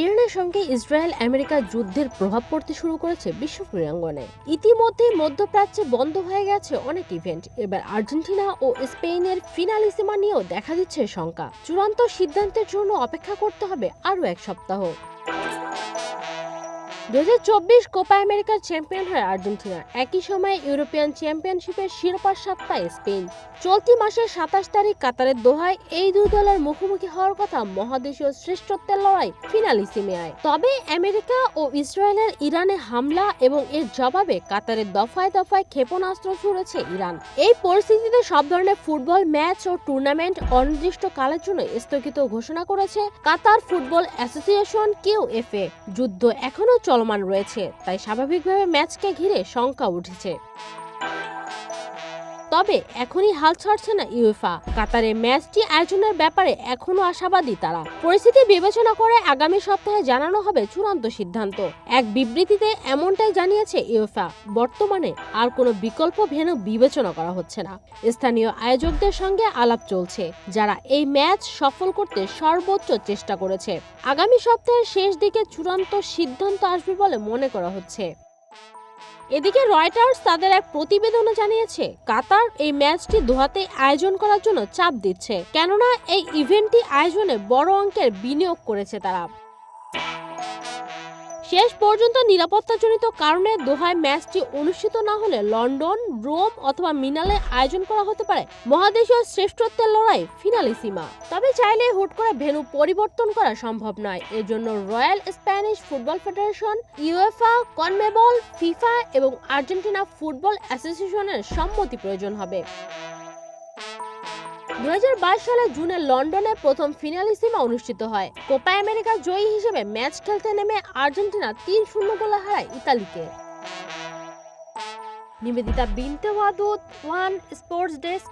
ইরানের সঙ্গে Israel America যুদ্ধের প্রভাব পড়তে শুরু করেছে বিশ্ব ক্রীড়াঙ্গনে। ইতিমধ্যেই মধ্যপ্রাচ্যে বন্ধ হয়ে গেছে অনেক ইভেন্ট। এবার আর্জেন্টিনা ও স্পেনের ফিনালিসিমা নিয়েও দেখা দিচ্ছে শঙ্কা। চূড়ান্ত সিদ্ধান্তের জন্য অপেক্ষা করতে হবে আরও এক সপ্তাহ। 2024 কোপা আমেরিকার চ্যাম্পিয়ন হয় আর্জেন্টিনা। একই সময়ে ইউরোপিয়ান চ্যাম্পিয়নশিপের শিরোপার স্বাদ পায় স্পেন। চলতি মাসের 27 তারিখ কাতারের দোহায় এই দুই দলের মুখোমুখি হওয়ার কথা মহাদেশীয় শ্রেষ্ঠত্বের লড়াই ফিনালিসিমিয়ায়। তবে আমেরিকা ও ইসরায়েলের ইরানে হামলা এবং এর জবাবে কাতারের দফায় দফায় ক্ষেপণাস্ত্র ছুড়েছে ইরান। এই পরিস্থিতিতে সব ধরনের ফুটবল ম্যাচ ও টুর্নামেন্ট অনির্দিষ্টকালের জন্য স্থগিত ঘোষণা করেছে কাতার ফুটবল অ্যাসোসিয়েশন কিউএফএ। যুদ্ধ এখনও চলমান রয়েছে, তাই স্বাভাবিকভাবে ম্যাচকে ঘিরে শঙ্কা উঠেছে। তবে এখনই হাল ছাড়ছে না ইউএফা। কাতারে ম্যাচটি আয়োজনের ব্যাপারে এখনো আশাবাদী তারা। পরিস্থিতি বিবেচনা করে আগামী সপ্তাহে জানানো হবে চূড়ান্ত সিদ্ধান্ত। এক বিবৃতিতে এমনটাই জানিয়েছে ইউএফা। বর্তমানে আর কোনো বিকল্প ভেন্যু বিবেচনা করা হচ্ছে না। স্থানীয় আয়োজকদের সঙ্গে আলাপ চলছে, যারা এই ম্যাচ সফল করতে সর্বোচ্চ চেষ্টা করেছে। আগামী সপ্তাহের শেষ দিকে চূড়ান্ত সিদ্ধান্ত আসবে বলে মনে করা হচ্ছে। এদিকে রয়টার্স তাদের এক প্রতিবেদনে জানিয়েছে, কাতার এই ম্যাচটি দোহাতে আয়োজন করার জন্য চাপ দিচ্ছে, কেননা এই ইভেন্টটি আয়োজনে বড় অঙ্কের বিনিয়োগ করেছে তারা। শেষ পর্যন্ত নিরাপত্তাজনিত কারণে দোহায় ম্যাচটি অনুষ্ঠিত না হলে লন্ডন, রোম অথবা মিলানে আয়োজন করা হতে পারে মহাদেশীয় শ্রেষ্ঠত্বের লড়াই ফিনালিসিমা। তবে চাইলে হুট করে ভেন্যু পরিবর্তন করা সম্ভব নয়। এর জন্য royal Spanish football federation, UEFA, CONMEBOL, FIFA এবং আর্জেন্টিনা ফুটবল অ্যাসোসিয়েশনের সম্মতি প্রয়োজন হবে। 2022 সালে জুনে লন্ডনে প্রথম ফিনালিসিমা অনুষ্ঠিত হয়। কোপা আমেরিকা জয়ী হিসেবে ম্যাচ খেলতে নেমে আর্জেন্টিনা 3-0 গোলে হারায় ইতালিকে। নিবেদিতা বিনতে ওয়াদুদ, ওয়ান স্পোর্টস ডেস্ক।